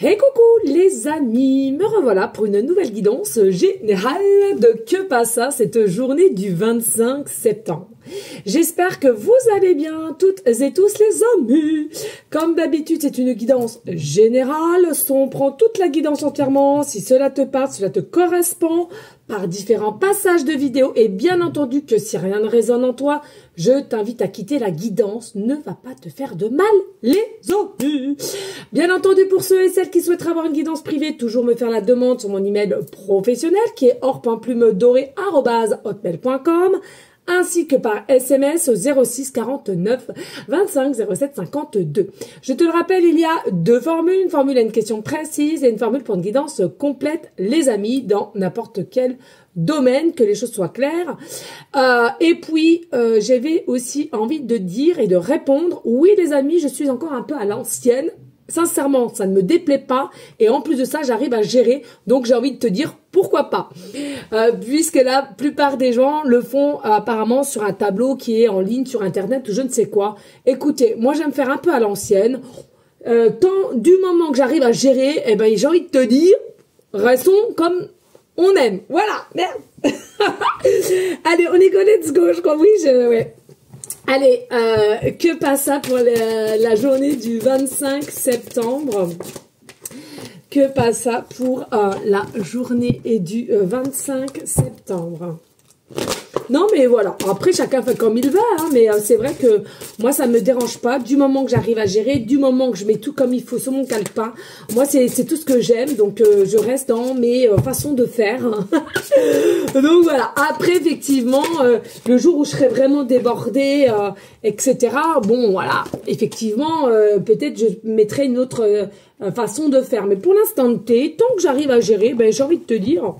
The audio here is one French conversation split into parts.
Hey coucou les amis, me revoilà pour une nouvelle guidance générale de Que Passa cette journée du 25 septembre. J'espère que vous allez bien toutes et tous les amis. Comme d'habitude, c'est une guidance générale. On prend toute la guidance entièrement. Si cela te parle, cela te correspond par différents passages de vidéos. Et bien entendu que si rien ne résonne en toi, je t'invite à quitter la guidance. Ne va pas te faire de mal, les amis. Bien entendu, pour ceux et celles qui souhaiteraient avoir une guidance privée, toujours me faire la demande sur mon email professionnel qui est or.plumedoré@hotmail.com. ainsi que par SMS au 06 49 25 07 52. Je te le rappelle, il y a deux formules, une formule à une question précise et une formule pour une guidance complète, les amis, dans n'importe quel domaine, que les choses soient claires. Et puis, j'avais aussi envie de dire et de répondre, oui les amis, je suis encore un peu à l'ancienne. Sincèrement, ça ne me déplaît pas et en plus de ça, j'arrive à gérer. Donc, j'ai envie de te dire pourquoi pas. Puisque la plupart des gens le font apparemment sur un tableau qui est en ligne sur Internet ou je ne sais quoi. Écoutez, moi, j'aime faire un peu à l'ancienne. Du moment que j'arrive à gérer, eh ben, j'ai envie de te dire, restons comme on aime. Voilà, merde. Allez, on est go, let's go. Je crois, oui, ouais. Allez, que passa pour la journée du 25 septembre? Que passa pour la journée du 25 septembre? Non, mais voilà. Après, chacun fait comme il va, hein, mais c'est vrai que moi, ça me dérange pas. Du moment que j'arrive à gérer, du moment que je mets tout comme il faut sur mon calepin, moi, c'est tout ce que j'aime. Donc, je reste dans mes façons de faire. Donc, voilà. Après, effectivement, le jour où je serai vraiment débordée, etc., bon, voilà. Effectivement, peut-être je mettrai une autre façon de faire. Mais pour l'instant T, tant que j'arrive à gérer, ben, j'ai envie de te dire,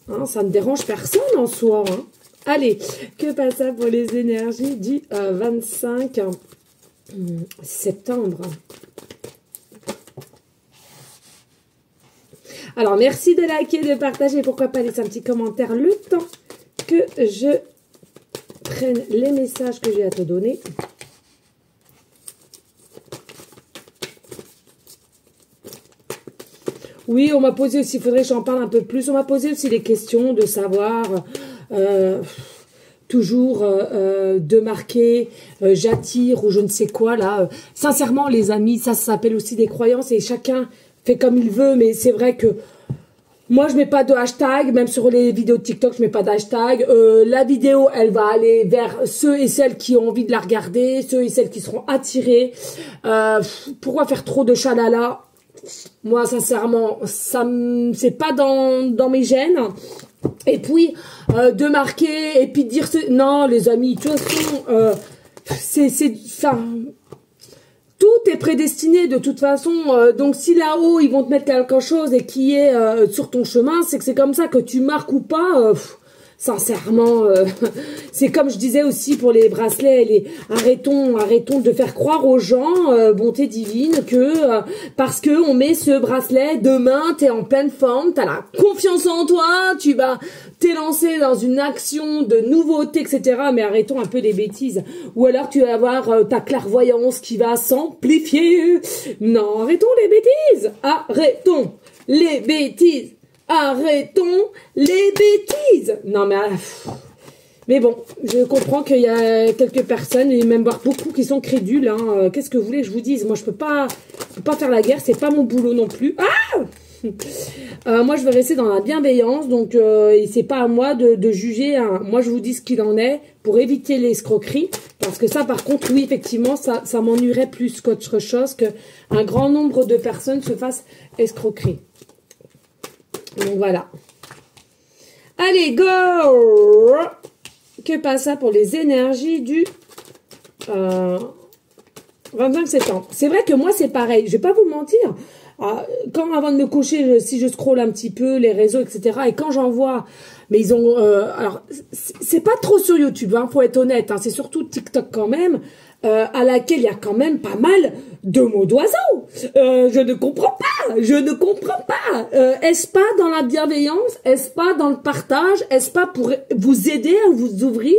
hein, ça ne dérange personne en soi, hein. Allez, que passe ça pour les énergies du 25 septembre? Alors, merci de liker, de partager, pourquoi pas laisser un petit commentaire le temps que je prenne les messages que j'ai à te donner. Oui, on m'a posé aussi, il faudrait que j'en parle un peu plus, on m'a posé aussi des questions de savoir... toujours de marquer j'attire ou je ne sais quoi là. Sincèrement les amis, ça s'appelle aussi des croyances et chacun fait comme il veut, mais c'est vrai que moi je mets pas de hashtag, même sur les vidéos de TikTok je mets pas d'hashtag. La vidéo elle va aller vers ceux et celles qui ont envie de la regarder, ceux et celles qui seront attirés. Pourquoi faire trop de chalala? Moi sincèrement ça c'est pas dans mes gènes. Et puis, de marquer, et puis de dire... Non, les amis, de toute façon, tout est prédestiné de toute façon. Donc, si là-haut, ils vont te mettre quelque chose et qui est sur ton chemin, c'est que c'est comme ça que tu marques ou pas... sincèrement, c'est comme je disais aussi pour les bracelets, arrêtons de faire croire aux gens, bonté divine, que parce que on met ce bracelet, demain t'es en pleine forme, t'as la confiance en toi, tu vas t'élancer dans une action de nouveauté, etc. Mais arrêtons un peu les bêtises. Ou alors tu vas avoir ta clairvoyance qui va s'amplifier. Non, arrêtons les bêtises. Arrêtons les bêtises. Arrêtons les bêtises. Non mais bon, je comprends qu'il y a quelques personnes et même voire beaucoup qui sont crédules. Hein. Qu'est-ce que vous voulez que je vous dise? Moi je peux pas faire la guerre, c'est pas mon boulot non plus. Moi je veux rester dans la bienveillance, donc c'est pas à moi de juger. Hein. Moi je vous dis ce qu'il en est pour éviter l'escroquerie, parce que ça par contre oui effectivement ça m'ennuierait plus qu'autre chose qu'un grand nombre de personnes se fassent escroquerie. Donc voilà. Allez, go! Que passe ça pour les énergies du 25 septembre? C'est vrai que moi, c'est pareil. Je vais pas vous le mentir. Quand avant de me coucher, si je scrolle un petit peu les réseaux, etc. Et quand j'en vois... Mais ils ont... alors, c'est pas trop sur YouTube, hein, faut être honnête. Hein, c'est surtout TikTok quand même. À laquelle il y a quand même pas mal de mots d'oiseaux. Je ne comprends pas. Est-ce pas dans la bienveillance? Est-ce pas dans le partage? Est-ce pas pour vous aider à vous ouvrir,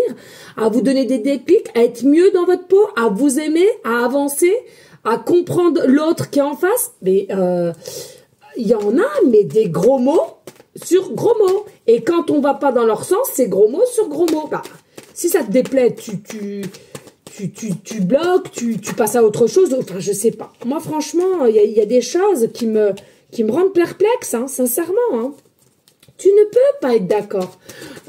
à vous donner des déclics, à être mieux dans votre peau, à vous aimer, à avancer, à comprendre l'autre qui est en face. Mais il y en a, mais des gros mots sur gros mots. Et quand on va pas dans leur sens, c'est gros mots sur gros mots. Bah, si ça te déplaît, tu bloques, tu passes à autre chose. Enfin, je sais pas. Moi, franchement, il y a des choses qui me rendent perplexe, hein, sincèrement. Hein. Tu ne peux pas être d'accord.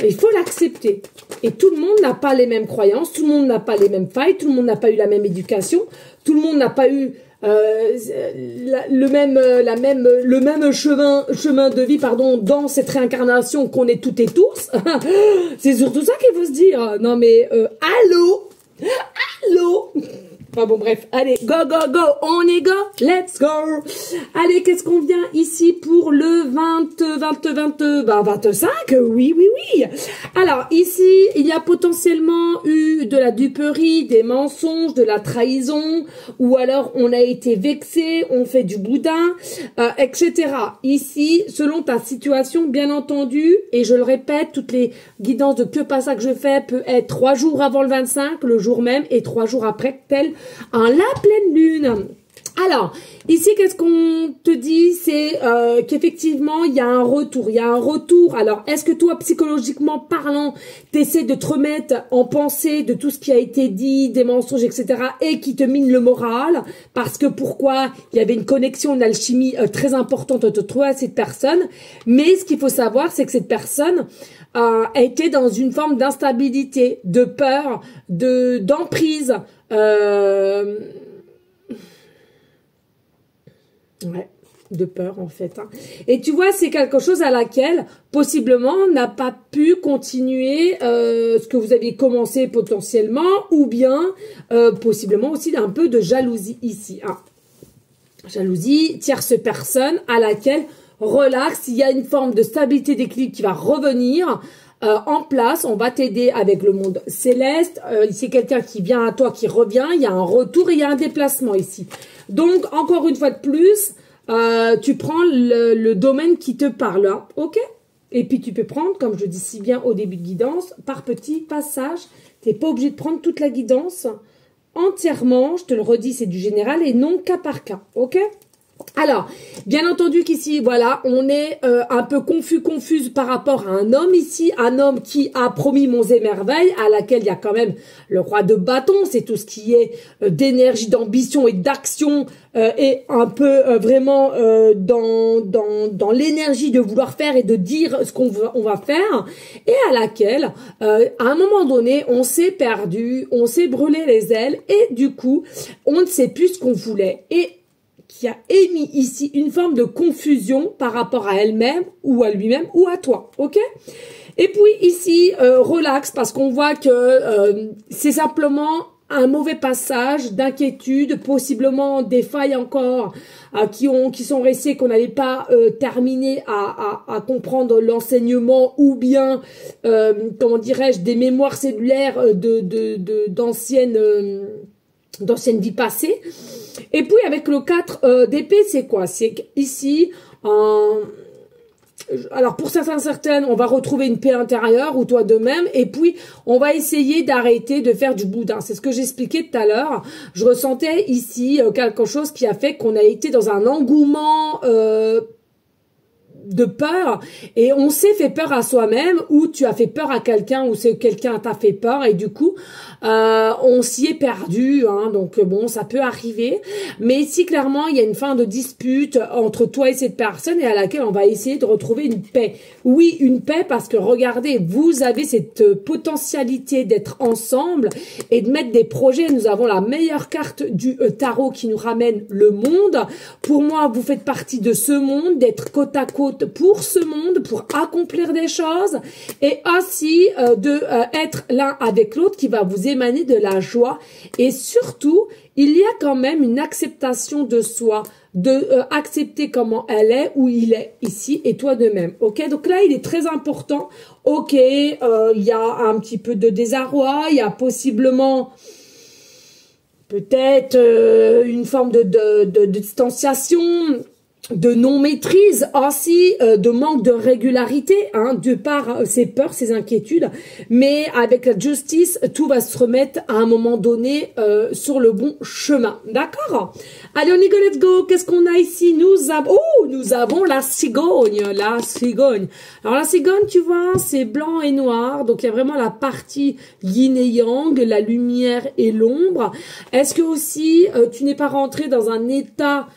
Il faut l'accepter. Et tout le monde n'a pas les mêmes croyances, tout le monde n'a pas les mêmes failles, tout le monde n'a pas eu la même éducation, tout le monde n'a pas eu le même chemin de vie, pardon, dans cette réincarnation qu'on est toutes et tous. C'est surtout ça qu'il faut se dire. Non mais allô. Enfin bon, bref, allez, go, on y go, let's go. Allez, qu'est-ce qu'on vient ici pour le 25, oui. Alors, ici, il y a potentiellement eu de la duperie, des mensonges, de la trahison, ou alors on a été vexé, on fait du boudin, etc. Ici, selon ta situation, bien entendu, et je le répète, toutes les guidances de que pas ça que je fais peut être 3 jours avant le 25, le jour même, et 3 jours après, tel en la pleine lune. Alors, ici, qu'est-ce qu'on te dit? C'est qu'effectivement, il y a un retour. Alors, est-ce que toi, psychologiquement parlant, t'essaies de te remettre en pensée de tout ce qui a été dit, des mensonges, etc., et qui te mine le moral? Parce que pourquoi? Il y avait une connexion, une alchimie très importante entre toi et cette personne. Mais ce qu'il faut savoir, c'est que cette personne a été dans une forme d'instabilité, de peur, d'emprise, ouais, de peur en fait. Hein. Et tu vois, c'est quelque chose à laquelle, possiblement, on n'a pas pu continuer ce que vous aviez commencé potentiellement, ou bien, possiblement aussi un peu de jalousie ici. Hein. Jalousie, tierce personne à laquelle, relax, il y a une forme de stabilité d'équilibre qui va revenir en place. On va t'aider avec le monde céleste. Ici, quelqu'un qui vient à toi, qui revient. Il y a un retour et il y a un déplacement ici. Donc, encore une fois de plus, tu prends le domaine qui te parle. Hein, ok? Et puis, tu peux prendre, comme je dis si bien au début de guidance, par petits passages. Tu n'es pas obligé de prendre toute la guidance entièrement. Je te le redis, c'est du général et non cas par cas. Ok? Alors, bien entendu qu'ici, voilà, on est un peu confuse par rapport à un homme ici, un homme qui a promis monts et merveilles, à laquelle il y a quand même le roi de bâton, c'est tout ce qui est d'énergie, d'ambition et d'action, et un peu vraiment dans l'énergie de vouloir faire et de dire ce on va faire, et à laquelle, à un moment donné, on s'est perdu, on s'est brûlé les ailes, et du coup, on ne sait plus ce qu'on voulait. Et qui a émis ici une forme de confusion par rapport à elle-même ou à lui-même ou à toi, ok? Et puis ici, relax, parce qu'on voit que c'est simplement un mauvais passage d'inquiétude, possiblement des failles encore qui sont restées, qu'on n'allait pas terminer à comprendre l'enseignement, ou bien, comment dirais-je, des mémoires cellulaires d'anciennes vies passées. Et puis avec le 4 d'épée, c'est quoi? C'est ici, alors pour certaines, on va retrouver une paix intérieure, ou toi de même, et puis on va essayer d'arrêter de faire du boudin. C'est ce que j'expliquais tout à l'heure. Je ressentais ici quelque chose qui a fait qu'on a été dans un engouement de peur, et on s'est fait peur à soi-même, ou tu as fait peur à quelqu'un, ou c'est quelqu'un t'a fait peur, et du coup on s'y est perdu, hein, donc bon, ça peut arriver, mais ici clairement il y a une fin de dispute entre toi et cette personne, et à laquelle on va essayer de retrouver une paix. Oui, une paix, parce que regardez, vous avez cette potentialité d'être ensemble et de mettre des projets. Nous avons la meilleure carte du tarot qui nous ramène le monde. Pour moi, vous faites partie de ce monde, d'être côte à côte pour ce monde, pour accomplir des choses, et aussi être l'un avec l'autre, qui va vous émaner de la joie. Et surtout, il y a quand même une acceptation de soi, accepter comment elle est, où il est ici, et toi de même. Ok, donc là il est très important. Ok, il y a un petit peu de désarroi, il y a possiblement peut-être une forme de distanciation. de non-maîtrise, aussi de manque de régularité, hein, de par ses peurs, ses inquiétudes, mais avec la justice, tout va se remettre à un moment donné sur le bon chemin, d'accord? Allez, on y go, let's go. Qu'est-ce qu'on a ici? Nous avons la cigogne, Alors la cigogne, tu vois, c'est blanc et noir, donc il y a vraiment la partie yin et yang, la lumière et l'ombre. Est-ce que aussi tu n'es pas rentré dans un état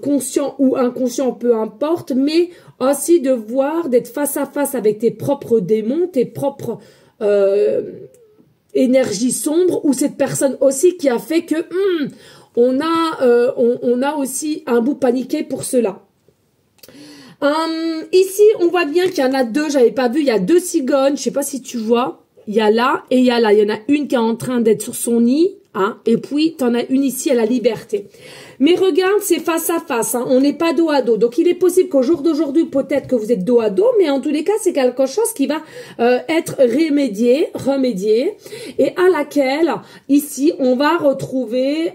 conscient ou inconscient, peu importe, mais aussi de voir, d'être face à face avec tes propres démons, tes propres énergies sombres, ou cette personne aussi qui a fait que on a aussi un bout paniqué pour cela. Ici, on voit bien qu'il y en a deux, j'avais pas vu, il y a deux cigognes, je sais pas si tu vois, il y a là et il y a là, il y en a une qui est en train d'être sur son nid, hein, et puis tu en as une ici à la liberté. Mais regarde, c'est face à face, hein, on n'est pas dos à dos. Donc il est possible qu'au jour d'aujourd'hui, peut-être que vous êtes dos à dos, mais en tous les cas, c'est quelque chose qui va être remédié, et à laquelle, ici, on va retrouver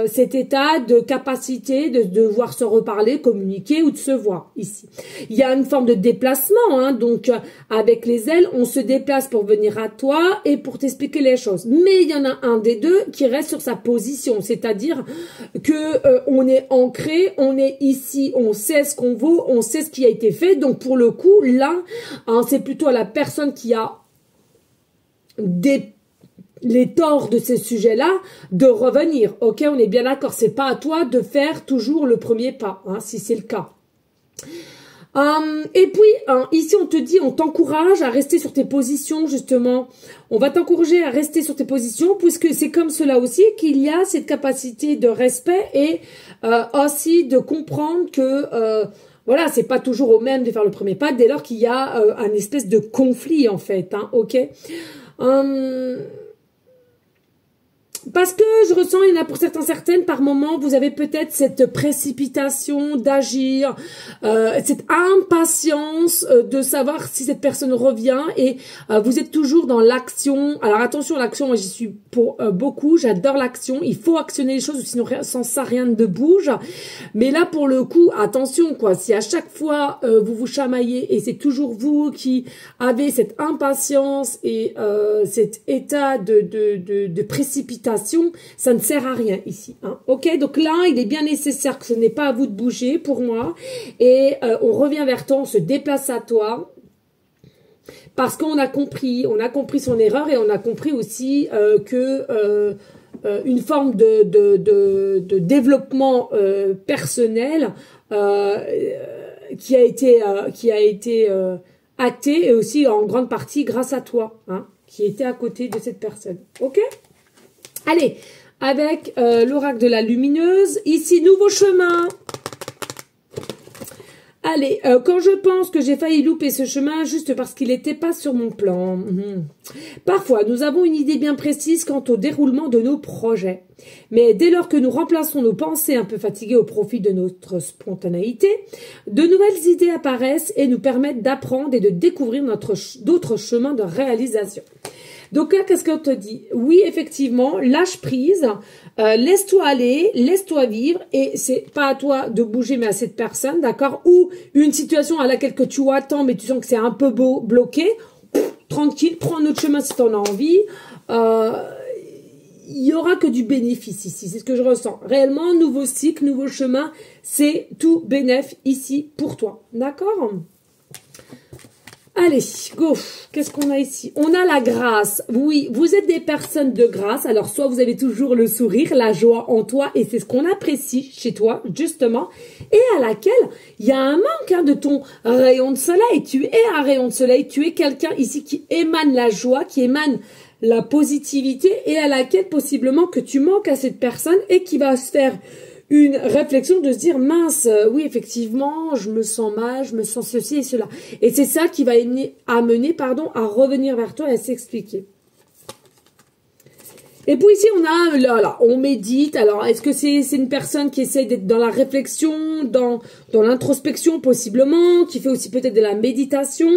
cet état de capacité de devoir se reparler, communiquer ou de se voir, ici. Il y a une forme de déplacement, hein, donc avec les ailes, on se déplace pour venir à toi et pour t'expliquer les choses. Mais il y en a un des deux qui reste sur sa position, c'est-à-dire que on est ancré, on est ici, on sait ce qu'on vaut, on sait ce qui a été fait. Donc pour le coup, là, hein, c'est plutôt la personne qui a les torts de ces sujets-là de revenir. Ok, on est bien d'accord. C'est pas à toi de faire toujours le premier pas, hein, si c'est le cas. Et puis, ici, on te dit, on t'encourage à rester sur tes positions, justement. On va t'encourager à rester sur tes positions, puisque c'est comme cela aussi qu'il y a cette capacité de respect et aussi de comprendre que, voilà, c'est pas toujours au même de faire le premier pas, dès lors qu'il y a un espèce de conflit, en fait, hein, ok? Parce que je ressens, il y en a pour certaines, par moment, vous avez peut-être cette précipitation d'agir, cette impatience de savoir si cette personne revient et vous êtes toujours dans l'action. Alors attention, l'action, moi j'y suis pour beaucoup, j'adore l'action, il faut actionner les choses, sinon sans ça rien ne bouge. Mais là pour le coup, attention quoi, si à chaque fois vous vous chamaillez et c'est toujours vous qui avez cette impatience et cet état de précipitation, ça ne sert à rien ici, hein. Ok, donc là, il est bien nécessaire que ce n'est pas à vous de bouger pour moi. Et on revient vers toi, on se déplace à toi. Parce qu'on a compris son erreur et on a compris aussi que une forme de développement personnel qui a été acté et aussi en grande partie grâce à toi, hein, qui était à côté de cette personne. Ok? Allez, avec l'oracle de la lumineuse, ici, nouveau chemin. Allez, quand je pense que j'ai failli louper ce chemin juste parce qu'il n'était pas sur mon plan. Parfois, nous avons une idée bien précise quant au déroulement de nos projets. Mais dès lors que nous remplaçons nos pensées un peu fatiguées au profit de notre spontanéité, de nouvelles idées apparaissent et nous permettent d'apprendre et de découvrir d'autres chemins de réalisation. Donc là, qu'est-ce qu'on te dit? Oui, effectivement, lâche prise, laisse-toi aller, laisse-toi vivre, et c'est pas à toi de bouger, mais à cette personne, d'accord? Ou une situation à laquelle que tu attends, mais tu sens que c'est un peu bloqué, tranquille, prends un autre chemin si tu en as envie. Il y aura que du bénéfice ici, c'est ce que je ressens. Réellement, nouveau cycle, nouveau chemin, c'est tout bénéf ici pour toi, d'accord? Allez, go. Qu'est-ce qu'on a ici? On a la grâce. Oui, vous êtes des personnes de grâce. Alors, soit vous avez toujours le sourire, la joie en toi, et c'est ce qu'on apprécie chez toi, justement, et à laquelle il y a un manque, hein, de ton rayon de soleil. Tu es un rayon de soleil, tu es quelqu'un ici qui émane la joie, qui émane la positivité, et à laquelle possiblement que tu manques à cette personne et qui va se faire une réflexion de se dire mince, oui effectivement je me sens mal, je me sens ceci et cela, et c'est ça qui va amener à revenir vers toi et à s'expliquer. Et puis ici, on a, là, on médite. Alors, est-ce que c'est une personne qui essaie d'être dans la réflexion, dans l'introspection possiblement, qui fait aussi peut-être de la méditation,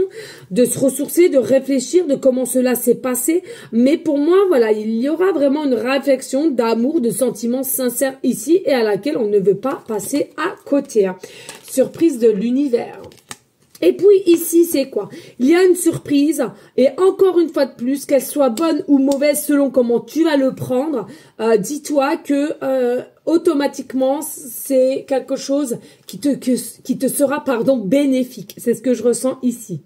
de se ressourcer, de réfléchir de comment cela s'est passé. Mais pour moi, voilà, il y aura vraiment une réflexion d'amour, de sentiments sincères ici et à laquelle on ne veut pas passer à côté. Hein. Surprise de l'univers. Et puis ici, c'est quoi? Il y a une surprise, et encore une fois de plus, qu'elle soit bonne ou mauvaise selon comment tu vas le prendre, dis-toi que automatiquement, c'est quelque chose qui te sera, bénéfique. C'est ce que je ressens ici.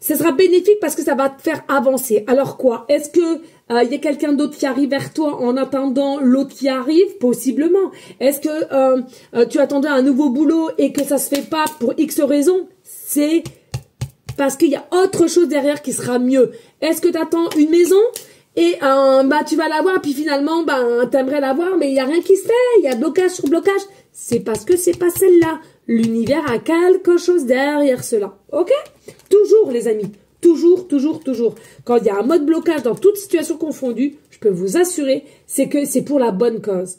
Ce sera bénéfique parce que ça va te faire avancer. Alors quoi? Est-ce que il y a quelqu'un d'autre qui arrive vers toi en attendant l'autre qui arrive? Possiblement. Est-ce que tu attendais un nouveau boulot et que ça se fait pas pour X raisons? C'est parce qu'il y a autre chose derrière qui sera mieux. Est-ce que tu attends une maison et tu vas l'avoir puis finalement t'aimerais l'avoir mais il y a rien qui se fait, il y a blocage sur blocage. C'est parce que c'est pas celle-là. L'univers a quelque chose derrière cela. OK? Toujours, les amis. Toujours, toujours, toujours. Quand il y a un mode blocage dans toute situation confondue, je peux vous assurer, c'est que c'est pour la bonne cause.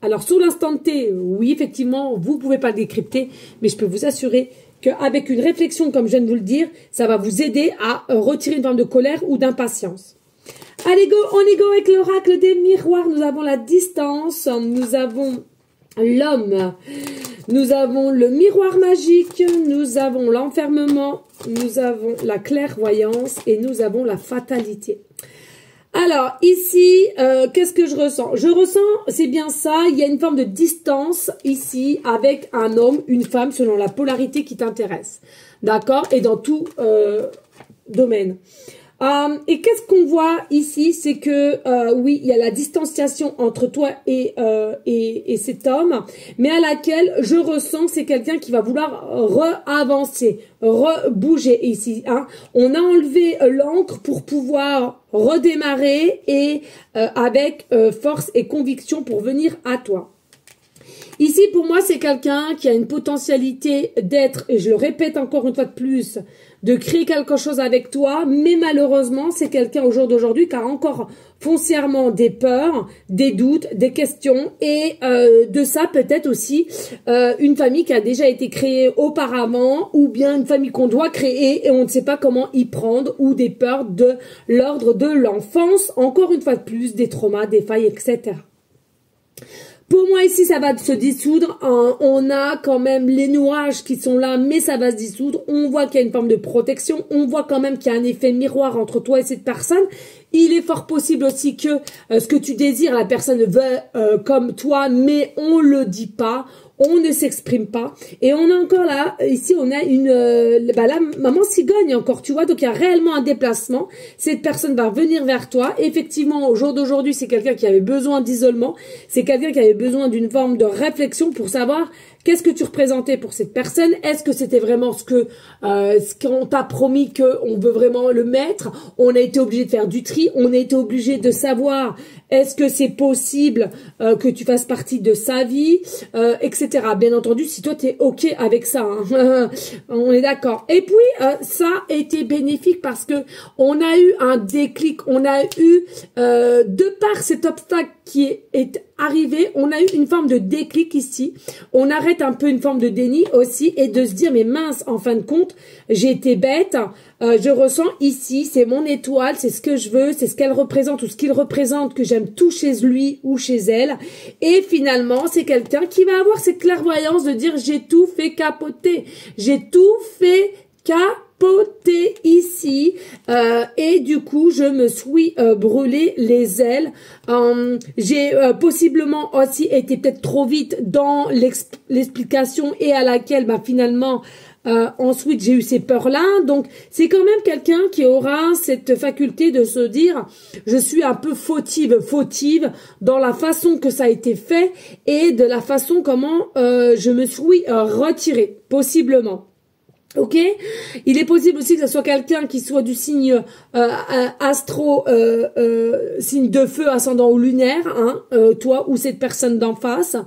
Alors, sur l'instant T, oui, effectivement, vous pouvez pas le décrypter, mais je peux vous assurer qu'avec une réflexion, comme je viens de vous le dire, ça va vous aider à retirer une forme de colère ou d'impatience. Allez, go, on y go avec l'oracle des miroirs. Nous avons la distance, nous avons l'homme, nous avons le miroir magique, nous avons l'enfermement, nous avons la clairvoyance et nous avons la fatalité. Alors ici, qu'est-ce que je ressens? Je ressens, c'est bien ça, il y a une forme de distance ici avec un homme, une femme selon la polarité qui t'intéresse. D'accord? Et dans tout domaine. Et qu'est-ce qu'on voit ici? C'est que, oui, il y a la distanciation entre toi et cet homme, mais à laquelle je ressens que c'est quelqu'un qui va vouloir re-avancer, re-bouger ici. Hein. On a enlevé l'encre pour pouvoir redémarrer et avec force et conviction pour venir à toi. Ici, pour moi, c'est quelqu'un qui a une potentialité d'être, et je le répète encore une fois de plus, de créer quelque chose avec toi, mais malheureusement, c'est quelqu'un au jour d'aujourd'hui qui a encore foncièrement des peurs, des doutes, des questions, et de ça peut-être aussi une famille qui a déjà été créée auparavant, ou bien une famille qu'on doit créer et on ne sait pas comment y prendre, ou des peurs de l'ordre de l'enfance, encore une fois de plus, des traumas, des failles, etc. Pour moi, ici, ça va se dissoudre. On a quand même les nuages qui sont là, mais ça va se dissoudre. On voit qu'il y a une forme de protection. On voit quand même qu'il y a un effet miroir entre toi et cette personne. Il est fort possible aussi que ce que tu désires, la personne veut comme toi, mais on le dit pas. On ne s'exprime pas. Et on a encore là, ici, on a une... là, maman cigogne encore, tu vois. Donc, il y a réellement un déplacement. Cette personne va venir vers toi. Effectivement, au jour d'aujourd'hui, c'est quelqu'un qui avait besoin d'isolement. C'est quelqu'un qui avait besoin d'une forme de réflexion pour savoir qu'est-ce que tu représentais pour cette personne. Est-ce que c'était vraiment ce qu'on t'a promis qu'on veut vraiment le mettre? On a été obligé de faire du tri. On a été obligé de savoir est-ce que c'est possible que tu fasses partie de sa vie, etc. Bien entendu, si toi, tu es OK avec ça, hein, on est d'accord. Et puis, ça a été bénéfique parce que on a eu un déclic, on a eu, de par cet obstacle qui est arrivé, on a eu une forme de déclic ici. On arrête un peu une forme de déni aussi et de se dire, mais mince, en fin de compte, j'ai été bête. Je ressens ici, c'est mon étoile, c'est ce que je veux, c'est ce qu'elle représente ou ce qu'il représente que j'aime tout chez lui ou chez elle. Et finalement, c'est quelqu'un qui va avoir cette clairvoyance de dire, j'ai tout fait capoter, j'ai tout fait capoter ici et du coup je me suis brûlé les ailes. J'ai possiblement aussi été peut-être trop vite dans l'explication et à laquelle finalement ensuite j'ai eu ces peurs là. Donc c'est quand même quelqu'un qui aura cette faculté de se dire je suis un peu fautive dans la façon que ça a été fait et de la façon comment je me suis retirée possiblement. Ok, il est possible aussi que ce soit quelqu'un qui soit du signe astro, signe de feu, ascendant ou lunaire, hein, toi ou cette personne d'en face.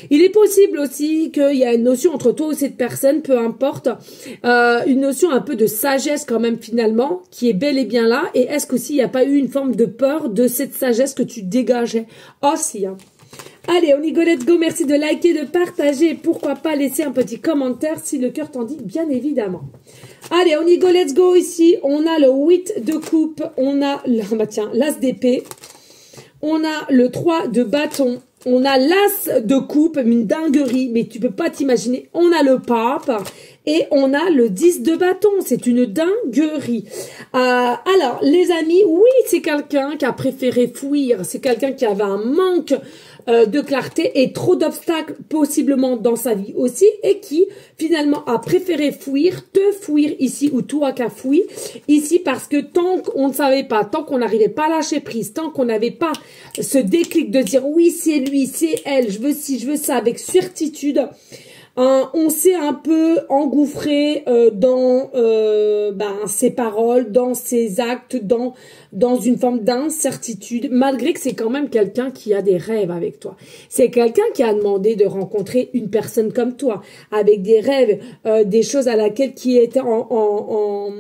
Il est possible aussi qu'il y a une notion entre toi ou cette personne, peu importe, une notion un peu de sagesse quand même finalement, qui est bel et bien là. Et est-ce qu'aussi il n'y a pas eu une forme de peur de cette sagesse que tu dégageais aussi, hein. Allez, on y go, let's go. Merci de liker, de partager et pourquoi pas laisser un petit commentaire si le cœur t'en dit, bien évidemment. Allez, on y go, let's go. Ici, on a le 8 de coupe, on a l'as d'épée, on a le 3 de bâton On a l'as de coupe, une dinguerie, mais tu peux pas t'imaginer. On a le pape et on a le 10 de bâton. C'est une dinguerie. Alors, les amis, oui, c'est quelqu'un qui a préféré fuir. C'est quelqu'un qui avait un manque de clarté et trop d'obstacles possiblement dans sa vie aussi et qui finalement a préféré te fuir ici ou toi qu'à fuir ici parce que tant qu'on ne savait pas, tant qu'on n'arrivait pas à lâcher prise, tant qu'on n'avait pas ce déclic de dire oui c'est lui, c'est elle, je veux ci, je veux ça avec certitude, on s'est un peu engouffré dans ses paroles, dans ses actes, dans une forme d'incertitude, malgré que c'est quand même quelqu'un qui a des rêves avec toi. C'est quelqu'un qui a demandé de rencontrer une personne comme toi, avec des rêves, des choses à laquelle qui étaient en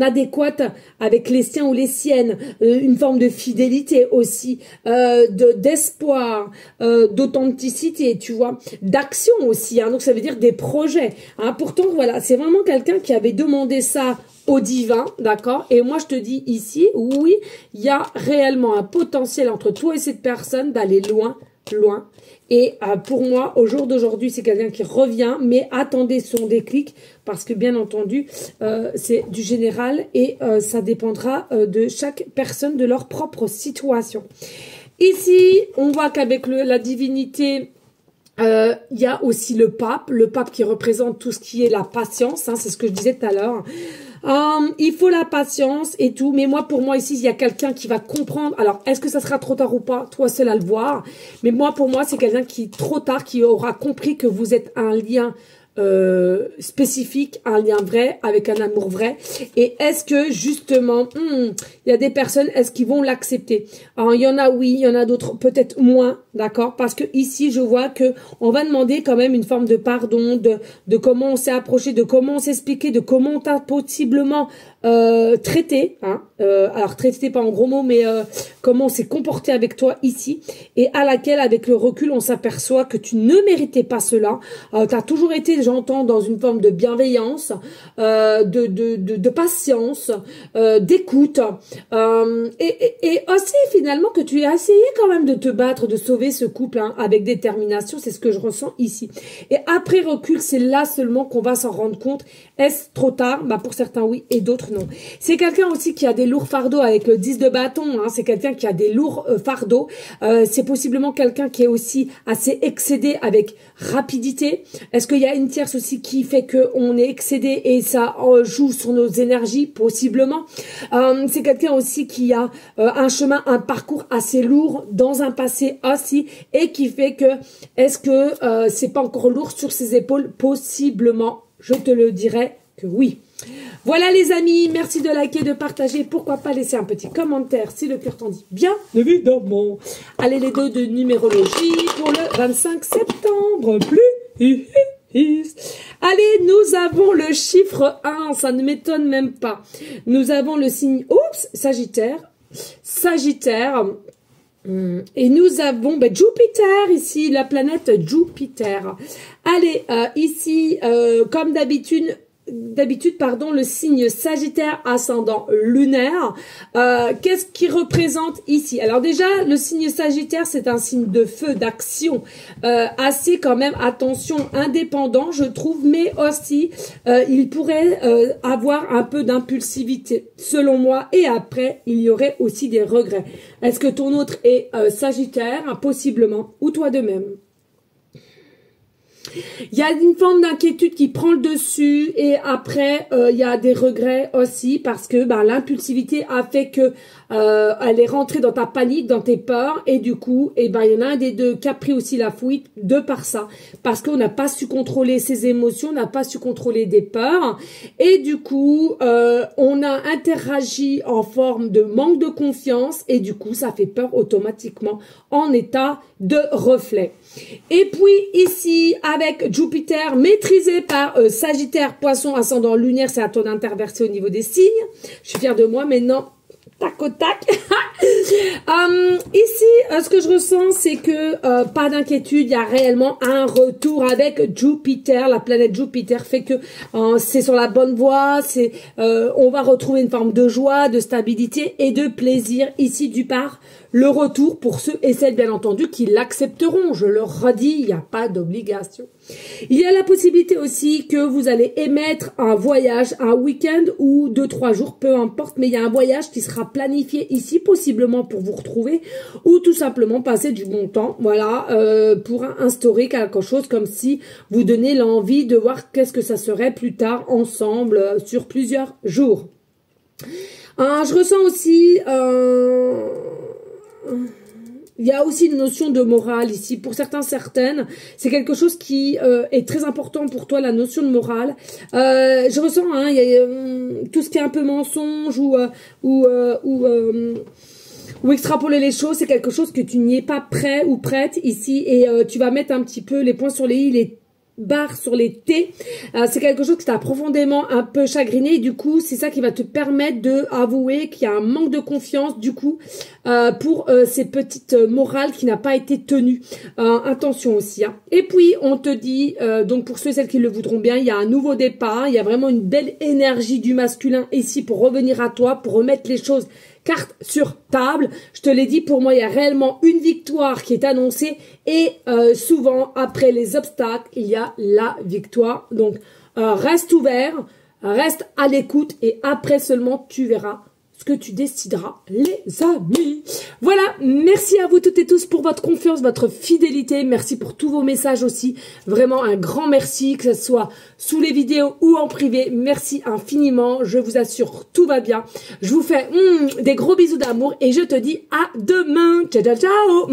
adéquate avec les siens ou les siennes, une forme de fidélité aussi, d'espoir, d'authenticité, tu vois, d'action aussi, hein, donc ça veut dire des projets. Hein. Pourtant, voilà, c'est vraiment quelqu'un qui avait demandé ça au divin, d'accord? Et moi, je te dis ici, oui, il y a réellement un potentiel entre toi et cette personne d'aller loin, loin. Et pour moi, au jour d'aujourd'hui, c'est quelqu'un qui revient, mais attendez son déclic, parce que bien entendu, c'est du général et ça dépendra de chaque personne, de leur propre situation. Ici, on voit qu'avec la divinité, il y a aussi le pape qui représente tout ce qui est la patience, hein, c'est ce que je disais tout à l'heure. Il faut la patience et tout, mais moi, pour moi, ici, il y a quelqu'un qui va comprendre. Alors, est-ce que ça sera trop tard ou pas? Toi seul à le voir. Mais moi, pour moi, c'est quelqu'un qui, trop tard, qui aura compris que vous êtes un lien spécifique, un lien vrai, avec un amour vrai. Et est-ce que, justement, il y a des personnes, est-ce qu'ils vont l'accepter? Alors, il y en a oui, il y en a d'autres peut-être moins, d'accord? Parce que ici, je vois que on va demander quand même une forme de pardon, de comment on s'est approché, de comment on s'est expliqué, de comment on t'a possiblement traité, hein, alors traité pas en gros mots, mais comment on s'est comporté avec toi ici, et à laquelle avec le recul on s'aperçoit que tu ne méritais pas cela, tu as toujours été, j'entends, dans une forme de bienveillance, de patience, d'écoute, et aussi finalement que tu as essayé quand même de te battre, de sauver ce couple, hein, avec détermination, c'est ce que je ressens ici. Et après recul, c'est là seulement qu'on va s'en rendre compte. Est-ce trop tard? Bah pour certains oui et d'autres non. C'est quelqu'un aussi qui a des lourds fardeaux avec le 10 de bâton, hein, c'est quelqu'un qui a des lourds fardeaux, c'est possiblement quelqu'un qui est aussi assez excédé avec rapidité. Est-ce qu'il y a une tierce aussi qui fait qu'on est excédé et ça joue sur nos énergies? Possiblement. C'est quelqu'un aussi qui a un chemin, un parcours assez lourd dans un passé aussi et qui fait que est-ce que c'est pas encore lourd sur ses épaules? Possiblement. Je te le dirais que oui. Voilà les amis, merci de liker, de partager, pourquoi pas laisser un petit commentaire si le cœur t'en dit bien évidemment. Allez les deux de numérologie pour le 25 septembre, plus. Allez, nous avons le chiffre 1, ça ne m'étonne même pas. Nous avons le signe, Sagittaire, et nous avons Jupiter ici, la planète Jupiter. Allez, ici, comme d'habitude, le signe Sagittaire ascendant lunaire. Qu'est-ce qui représente ici? Alors déjà, le signe Sagittaire, c'est un signe de feu, d'action, assez quand même, attention, indépendant, je trouve, mais aussi, il pourrait avoir un peu d'impulsivité, selon moi, et après, il y aurait aussi des regrets. Est-ce que ton autre est Sagittaire? Possiblement, ou toi de même? Il y a une forme d'inquiétude qui prend le dessus et après il y a des regrets aussi parce que l'impulsivité a fait que elle est rentrée dans ta panique, dans tes peurs et du coup il y en a un des deux qui a pris aussi la fuite de par ça parce qu'on n'a pas su contrôler ses émotions, on n'a pas su contrôler des peurs et du coup on a interagi en forme de manque de confiance et du coup ça fait peur automatiquement en état de reflet. Et puis ici avec Jupiter maîtrisé par Sagittaire, Poisson, ascendant lunaire, c'est un taux d'interverser au niveau des signes. Je suis fière de moi maintenant. Tac au tac. Ici, ce que je ressens, c'est que pas d'inquiétude, il y a réellement un retour avec Jupiter. La planète Jupiter fait que c'est sur la bonne voie. On va retrouver une forme de joie, de stabilité et de plaisir ici du par le retour pour ceux et celles, bien entendu, qui l'accepteront. Je le redis, il n'y a pas d'obligation. Il y a la possibilité aussi que vous allez émettre un voyage, un week-end ou 2-3 jours, peu importe, mais il y a un voyage qui sera planifié ici, possiblement pour vous retrouver, ou tout simplement passer du bon temps, voilà, pour instaurer quelque chose comme si vous donnez l'envie de voir qu'est-ce que ça serait plus tard ensemble sur plusieurs jours. Je ressens aussi... il y a aussi une notion de morale ici. Pour certains, certaines, c'est quelque chose qui est très important pour toi, la notion de morale. Je ressens, il y a tout ce qui est un peu mensonge ou extrapoler les choses, c'est quelque chose que tu n'y es pas prêt ou prête ici. Et tu vas mettre un petit peu les points sur les i, les barre sur les T, c'est quelque chose qui t'a profondément un peu chagriné et du coup c'est ça qui va te permettre de avouer qu'il y a un manque de confiance du coup pour ces petites morales qui n'a pas été tenue. Attention aussi hein. Et puis on te dit donc pour ceux et celles qui le voudront bien, il y a un nouveau départ, il y a vraiment une belle énergie du masculin ici pour revenir à toi, pour remettre les choses carte sur table. Je te l'ai dit, pour moi, il y a réellement une victoire qui est annoncée et souvent, après les obstacles, il y a la victoire. Donc, reste ouvert, reste à l'écoute et après seulement, tu verras ce que tu décideras, les amis. Voilà, merci à vous toutes et tous pour votre confiance, votre fidélité. Merci pour tous vos messages aussi. Vraiment un grand merci, que ce soit sous les vidéos ou en privé. Merci infiniment. Je vous assure, tout va bien. Je vous fais des gros bisous d'amour et je te dis à demain. Ciao, ciao, ciao.